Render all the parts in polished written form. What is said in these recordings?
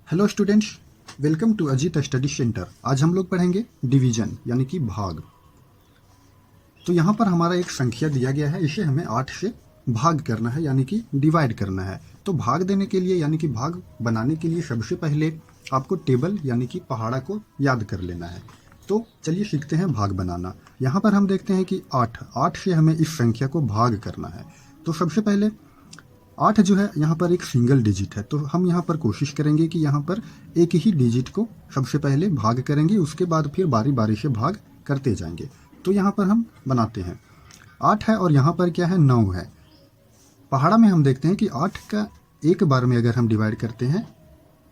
Hello students, welcome to Ajit study centre. आज हम लोग पढ़ेंगे डिवीजन यानी कि भाग। तो यहाँ पर हमारा एक संख्या दिया गया है, इसे हमें 8 से भाग करना है यानी कि डिवाइड करना है। तो भाग देने के लिए यानी कि भाग बनाने के लिए सबसे पहले आपको टेबल यानी कि पहाड़ा को याद कर लेना है। तो चलिए सीखते हैं भाग बनाना। यहाँ पर हम देखते हैं कि 8 से हमें इस संख्या को भाग करना है। तो सबसे पहले 8 जो है यहाँ पर एक सिंगल डिजिट है, तो हम यहाँ पर कोशिश करेंगे कि यहाँ पर एक ही डिजिट को सबसे पहले भाग करेंगे, उसके बाद फिर बारी बारी से भाग करते जाएंगे। तो यहाँ पर हम बनाते हैं 8 है और यहाँ पर क्या है 9 है। पहाड़ा में हम देखते हैं कि 8 का एक बार में अगर हम डिवाइड करते हैं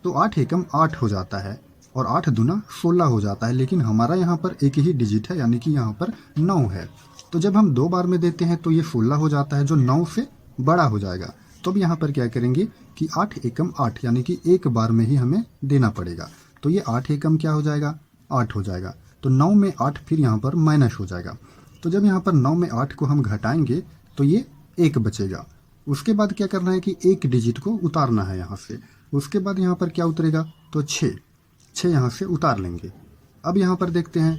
तो 8 एकम 8 हो जाता है और 8 दूना 16 हो जाता है, लेकिन हमारा यहाँ पर एक ही डिजिट है यानी कि यहाँ पर 9 है। तो जब हम 2 बार में देते हैं तो ये 16 हो जाता है जो 9 से बड़ा हो जाएगा। तो अब यहाँ पर क्या करेंगे कि 8 एकम 8 यानी कि एक बार में ही हमें देना पड़ेगा। तो ये 8 एकम क्या हो जाएगा 8 हो जाएगा। तो 9 में 8 फिर यहाँ पर माइनस हो जाएगा। तो जब यहाँ पर 9 में 8 को हम घटाएंगे तो ये 1 बचेगा। उसके बाद क्या करना है कि एक डिजिट को उतारना है यहाँ से। उसके बाद यहाँ पर क्या उतरेगा तो 6 यहाँ से उतार लेंगे। अब यहाँ पर देखते हैं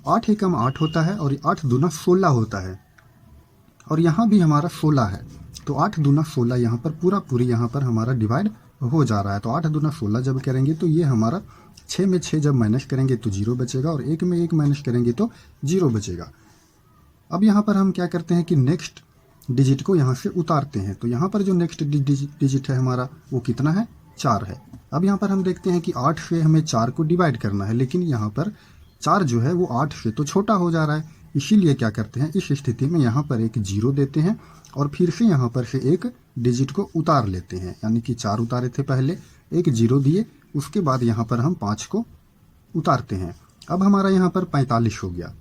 8 एकम 8 होता है और 8 दूना 16 होता है और यहाँ भी हमारा 16 है। तो 8 दूना 16 यहाँ पर पूरी यहाँ पर हमारा डिवाइड हो जा रहा है। तो 8 दूना 16 जब करेंगे तो ये हमारा 6 में 6 जब माइनस करेंगे तो 0 बचेगा और 1 में 1 माइनस करेंगे तो 0 बचेगा। अब यहाँ पर हम क्या करते हैं कि नेक्स्ट डिजिट को यहाँ से उतारते हैं। तो यहाँ पर जो नेक्स्ट डिजिट है हमारा वो कितना है 4 है। अब यहाँ पर हम देखते हैं कि 8 से हमें 4 को डिवाइड करना है, लेकिन यहाँ पर 4 जो है वो 8 से तो छोटा हो जा रहा है। इसीलिए क्या करते हैं इस स्थिति में यहाँ पर एक 0 देते हैं और फिर से यहाँ पर से एक डिजिट को उतार लेते हैं, यानी कि 4 उतारे थे पहले, एक 0 दिए, उसके बाद यहाँ पर हम 5 को उतारते हैं। अब हमारा यहाँ पर 45 हो गया।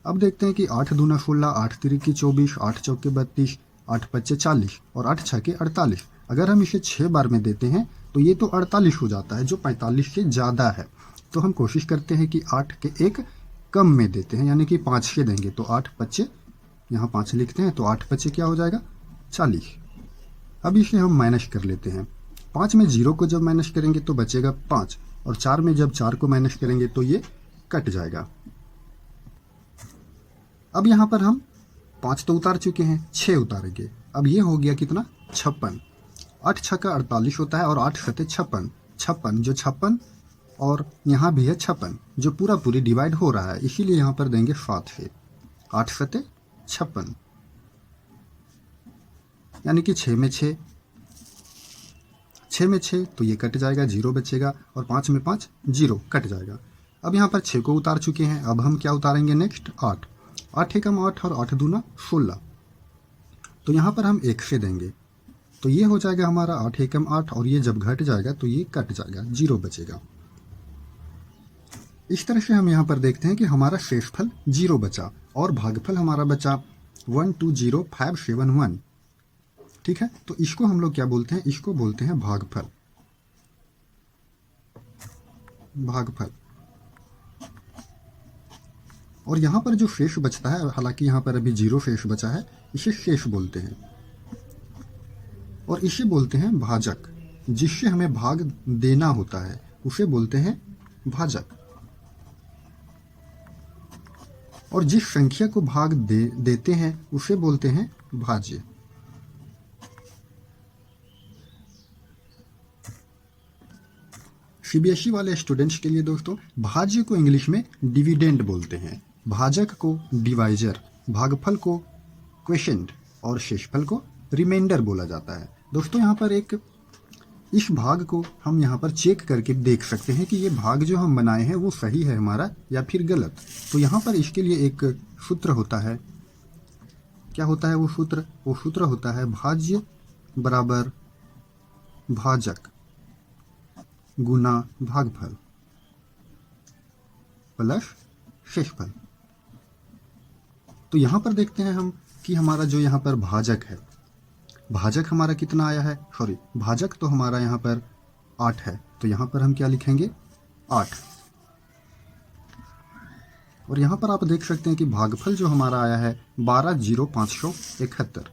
अब देखते हैं कि 8 दूना 16, 8 तिरिकी 24, 8 चौके 32, 8 पच्चे 40 और 8 छके 48। अगर हम इसे 6 बार में देते हैं तो ये तो 48 हो जाता है जो 45 से ज़्यादा है। तो हम कोशिश करते हैं कि 8 के एक कम में देते हैं, यानी कि 5 से देंगे। तो 8 पच्चे यहाँ 5 लिखते हैं तो 8 पच्चे क्या हो जाएगा 40। अब इसे हम माइनस कर लेते हैं। 5 में 0 को जब माइनस करेंगे तो बचेगा 5 और 4 में जब 4 को माइनस करेंगे तो ये कट जाएगा। अब यहाँ पर हम 5 तो उतार चुके हैं, 6 उतारेंगे। अब ये हो गया कितना 56। 8 छक्का 48 होता है और 8 सते 56, 56 जो 56 और यहाँ भी है 56 जो पूरी डिवाइड हो रहा है, इसीलिए यहाँ पर देंगे 7 से। 8 सते 56 यानी कि 6 में 6, 6 में 6 तो ये कट जाएगा, 0 बचेगा और 5 में 5 0 कट जाएगा। अब यहाँ पर 6 को उतार चुके हैं। अब हम क्या उतारेंगे नेक्स्ट 8, 8 एकम 8 और 8 दूना 16। तो यहाँ पर हम 1 से देंगे तो ये हो जाएगा हमारा 8 एकम 8 और ये जब घट जाएगा तो ये कट जाएगा, 0 बचेगा। इस तरह से हम यहाँ पर देखते हैं कि हमारा शेषफल 0 बचा और भागफल हमारा बचा 120571। ठीक है, तो इसको हम लोग क्या बोलते हैं, इसको बोलते हैं भागफल। भागफल। और यहाँ पर जो शेष बचता है, हालांकि यहाँ पर अभी 0 शेष बचा है, इसे शेष बोलते हैं और इसे बोलते हैं भाजक। जिससे हमें भाग देना होता है उसे बोलते हैं भाजक। और जिस संख्या को भाग देते हैं उसे बोलते हैं भाज्य। सीबीएसई वाले स्टूडेंट्स के लिए दोस्तों, भाज्य को इंग्लिश में डिविडेंड बोलते हैं, भाजक को डिवाइजर, भागफल को क्वेशेंट और शेषफल को रिमाइंडर बोला जाता है। दोस्तों यहाँ पर एक इस भाग को हम यहाँ पर चेक करके देख सकते हैं कि ये भाग जो हम बनाए हैं वो सही है हमारा या फिर गलत। तो यहाँ पर इसके लिए एक सूत्र होता है। क्या होता है वो सूत्र? वो सूत्र होता है भाज्य बराबर भाजक गुना भागफल प्लस शेषफल। तो यहाँ पर देखते हैं हम कि हमारा जो यहाँ पर भाजक है, भाजक हमारा कितना आया है, भाजक तो हमारा यहाँ पर 8 है। तो यहाँ पर हम क्या लिखेंगे 8। और यहाँ पर आप देख सकते हैं कि भागफल जो हमारा आया है 12,0571।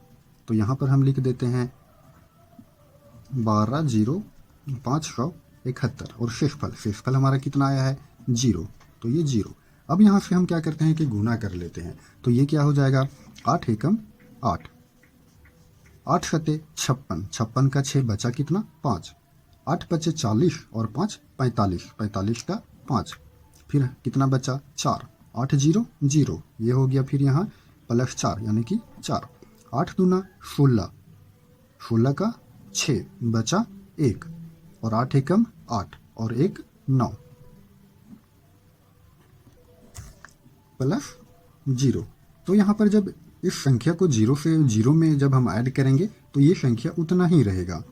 तो यहाँ पर हम लिख देते हैं 12,0571। 571 और शेषफल हमारा कितना आया है 0, तो ये 0। अब यहाँ से हम क्या करते हैं कि गुना कर लेते हैं, तो ये क्या हो जाएगा 8 एकम 8, 8 सते 56, 56 का 6 बचा कितना 5, 8 बचे 40 और 5 45, 45 का 5, फिर कितना बचा 4, 8 0 0, ये हो गया फिर यहाँ +4 यानी कि 4, 8 दूना 16, 16 का 6 बचा 1 और 8 एकम 8 और 1 9 +0। तो यहाँ पर जब इस संख्या को 0 से 0 में जब हम ऐड करेंगे तो ये संख्या उतना ही रहेगा।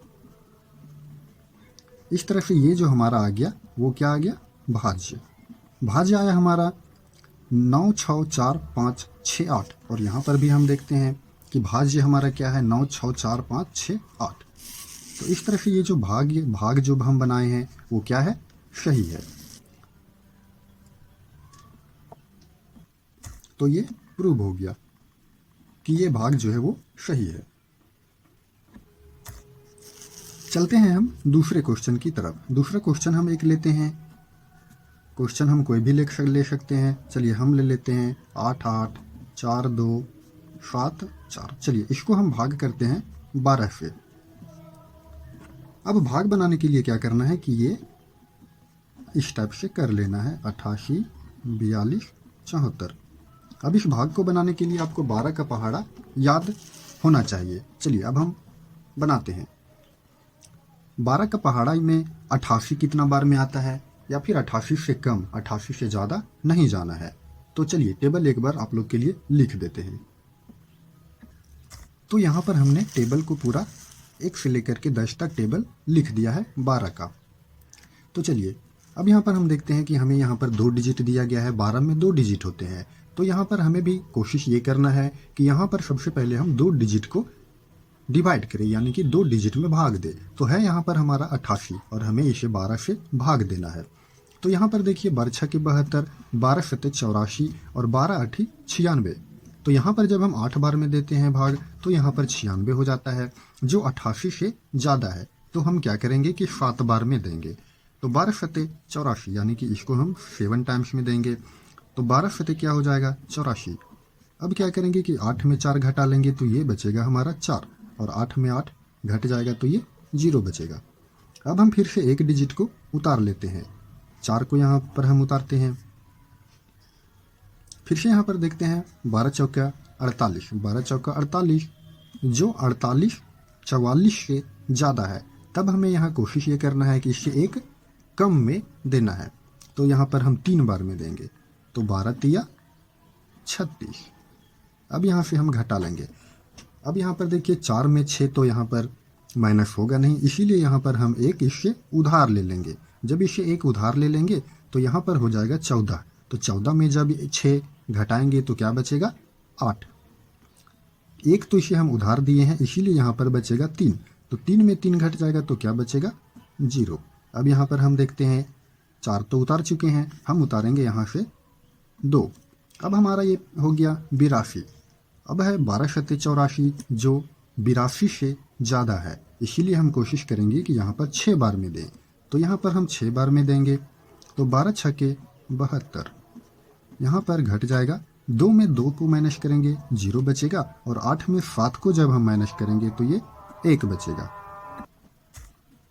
इस तरह से ये जो हमारा आ गया वो क्या आ गया भाज्य आया हमारा 9 6 4 5 6 8, और यहाँ पर भी हम देखते हैं कि भाज्य हमारा क्या है 9 6 4 5 6 8। तो इस तरह से ये जो भाग जो हम बनाए हैं वो क्या है सही है। तो ये प्रूव हो गया कि ये भाग जो है वो सही है। चलते हैं हम दूसरे क्वेश्चन की तरफ। दूसरा क्वेश्चन हम एक लेते हैं, क्वेश्चन हम कोई भी ले सकते हैं। चलिए हम ले लेते हैं 8 8 4 2 7 4। चलिए इसको हम भाग करते हैं 12 से। अब भाग बनाने के लिए क्या करना है कि ये इस टाइप से कर लेना है 88 42 74। अब इस भाग को बनाने के लिए आपको 12 का पहाड़ा याद होना चाहिए। चलिए अब हम बनाते हैं। 12 का पहाड़ा में 88 कितना बार में आता है, या फिर 88 से कम 88 से ज़्यादा नहीं जाना है। तो चलिए टेबल एक बार आप लोग के लिए लिख देते हैं। तो यहाँ पर हमने टेबल को पूरा 1 से लेकर के 10 तक टेबल लिख दिया है 12 का। तो चलिए अब यहाँ पर हम देखते हैं कि हमें यहाँ पर 2 डिजिट दिया गया है। 12 में 2 डिजिट होते हैं, तो यहाँ पर हमें भी कोशिश ये करना है कि यहाँ पर सबसे पहले हम 2 डिजिट को डिवाइड करें, यानी कि 2 डिजिट में भाग दे। तो है यहाँ पर हमारा 88 और हमें इसे 12 से भाग देना है। तो यहाँ पर देखिए 12 6 के 72, 12 7 84 और 12 8 96। तो यहाँ पर जब हम 8 बार में देते हैं भाग तो यहाँ पर 96 हो जाता है, जो 88 से ज़्यादा है। तो हम क्या करेंगे कि 7 बार में देंगे। तो 12 7 84 यानी कि इसको हम 7 टाइम्स में देंगे। तो 12 7 क्या हो जाएगा 84। अब क्या करेंगे कि 8 में 4 घटा लेंगे तो ये बचेगा हमारा 4, और 8 में 8 घट जाएगा तो ये 0 बचेगा। अब हम फिर से एक डिजिट को उतार लेते हैं। 4 को यहाँ पर हम उतारते हैं। फिर से यहाँ पर देखते हैं 12 चौका 48, 12 चौका 48, जो 48 44 से ज़्यादा है। तब हमें यहाँ कोशिश ये करना है कि इससे एक कम में देना है। तो यहाँ पर हम 3 बार में देंगे। तो 12 तिया 36। अब यहाँ से हम घटा लेंगे। अब यहाँ पर देखिए 4 में 6 तो यहाँ पर माइनस होगा नहीं, इसीलिए यहाँ पर हम एक इससे उधार ले लेंगे। जब इससे एक उधार ले लेंगे तो यहाँ पर हो जाएगा 14। तो 14 में जब 6 घटाएंगे तो क्या बचेगा 8। एक तो इसे हम उधार दिए हैं इसीलिए यहाँ पर बचेगा 3। तो 3 में 3 घट जाएगा तो क्या बचेगा 0। अब यहाँ पर हम देखते हैं 4 तो उतार चुके हैं, हम उतारेंगे यहाँ से 2। अब हमारा ये हो गया 82। अब है 12 7 84, जो 82 से ज़्यादा है, इसीलिए हम कोशिश करेंगे कि यहाँ पर 6 बार में दें। तो यहाँ पर हम 6 बार में देंगे। तो 12 6 के 72, यहाँ पर घट जाएगा। 2 में 2 को माइनस करेंगे 0 बचेगा, और 8 में 7 को जब हम माइनस करेंगे तो ये 1 बचेगा।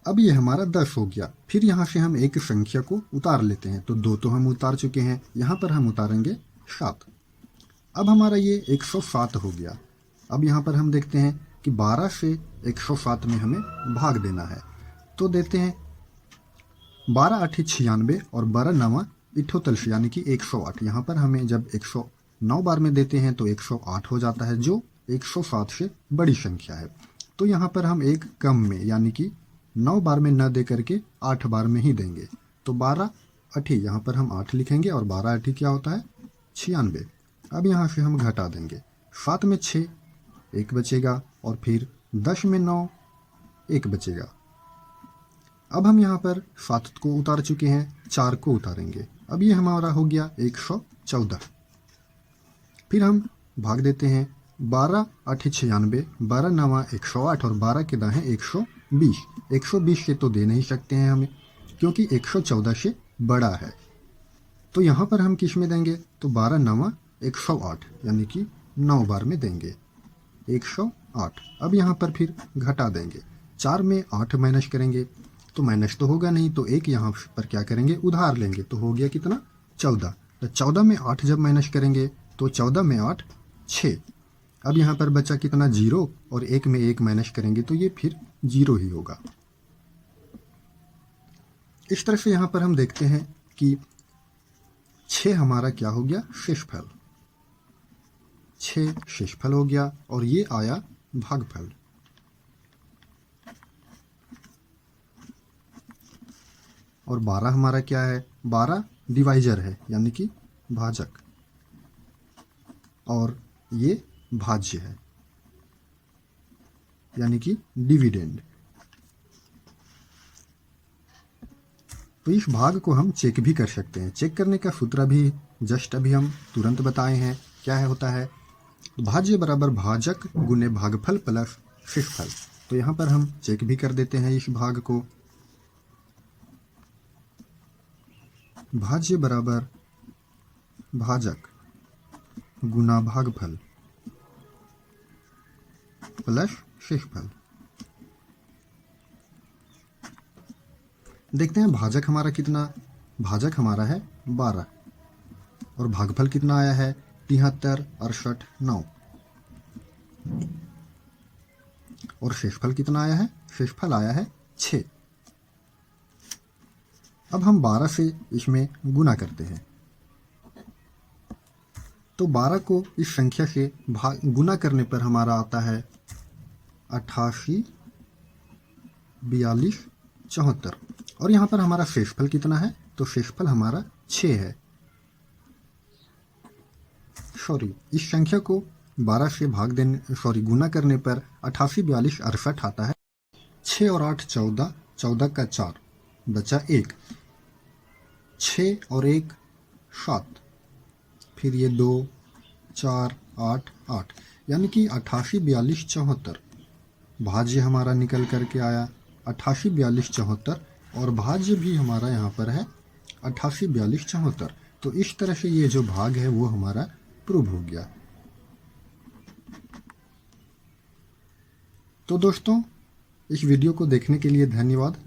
अब ये हमारा 10 हो गया। फिर यहाँ से हम एक संख्या को उतार लेते हैं। तो 2 तो हम उतार चुके हैं, यहाँ पर हम उतारेंगे 7। अब हमारा ये 107 हो गया। अब यहाँ पर हम देखते हैं कि 12 से 107 में हमें भाग देना है। तो देते हैं 12 8 96 और 12 9 78, यानी कि 108। यहाँ पर हमें जब 109 बार में देते हैं तो 108 हो जाता है, जो 107 से बड़ी संख्या है। तो यहाँ पर हम एक कम में, यानी कि 9 बार में न दे करके 8 बार में ही देंगे। तो 12 8, यहाँ पर हम 8 लिखेंगे, और 12 8 क्या होता है 96। अब यहाँ से हम घटा देंगे। 7 में 6 1 बचेगा, और फिर 10 में 9 1 बचेगा। अब हम यहाँ पर 7 को उतार चुके हैं, 4 को उतारेंगे। अब ये हमारा हो गया 114। फिर हम भाग देते हैं 12 8 96, 12 9 108 और 12 के दाएं 120। 120 से तो दे नहीं सकते हैं हमें, क्योंकि 114 से बड़ा है। तो यहाँ पर हम किस में देंगे, तो 12 9 108 यानी कि 9 बार में देंगे 108। अब यहाँ पर फिर घटा देंगे, 4 में 8 माइनस करेंगे तो माइनस तो होगा नहीं, तो एक यहाँ पर क्या करेंगे, उधार लेंगे, तो हो गया कितना 14। तो 14 में 8 जब माइनस करेंगे तो 14 में 8 6। अब यहाँ पर बचा कितना 0, और 1 में 1 माइनस करेंगे तो ये फिर 0 ही होगा। इस तरह से यहाँ पर हम देखते हैं कि 6 हमारा क्या हो गया, शेषफल, 6 शेषफल हो गया, और ये आया भागफल। और 12 हमारा क्या है, 12 डिवाइजर है यानी कि भाजक, और ये भाज्य है यानी कि डिविडेंड। तो इस भाग को हम चेक भी कर सकते हैं। चेक करने का सूत्र भी जस्ट अभी हम तुरंत बताए हैं, क्या है होता है, भाज्य बराबर भाजक गुने भागफल प्लस शेषफल। तो यहाँ पर हम चेक भी कर देते हैं इस भाग को, भाज्य बराबर भाजक गुना भागफल प्लस शेषफल। देखते हैं भाजक हमारा कितना, भाजक हमारा है 12, और भागफल कितना आया है 73 68 9, और शेषफल कितना आया है, शेषफल आया है 6। अब हम 12 से इसमें गुना करते हैं, तो 12 को इस संख्या से गुना करने पर हमारा आता है 88 42 74, और यहाँ पर हमारा शेषफल कितना है, तो शेषफल हमारा 6 है। इस संख्या को 12 से गुना करने पर 88 42 68 आता है। 6 और 8 14, 14 का 4 बचा 1, 6 और 1 7, फिर ये 2 4 8 8, यानी कि 88 42 74 भाज्य हमारा निकल करके आया 88 42 74, और भाज्य भी हमारा यहाँ पर है 88 42 74। तो इस तरह से ये जो भाग है वो हमारा प्रूव हो गया। तो दोस्तों, इस वीडियो को देखने के लिए धन्यवाद।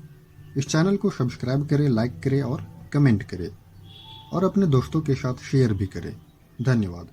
इस चैनल को सब्सक्राइब करें, लाइक करें और कमेंट करें, और अपने दोस्तों के साथ शेयर भी करें। धन्यवाद।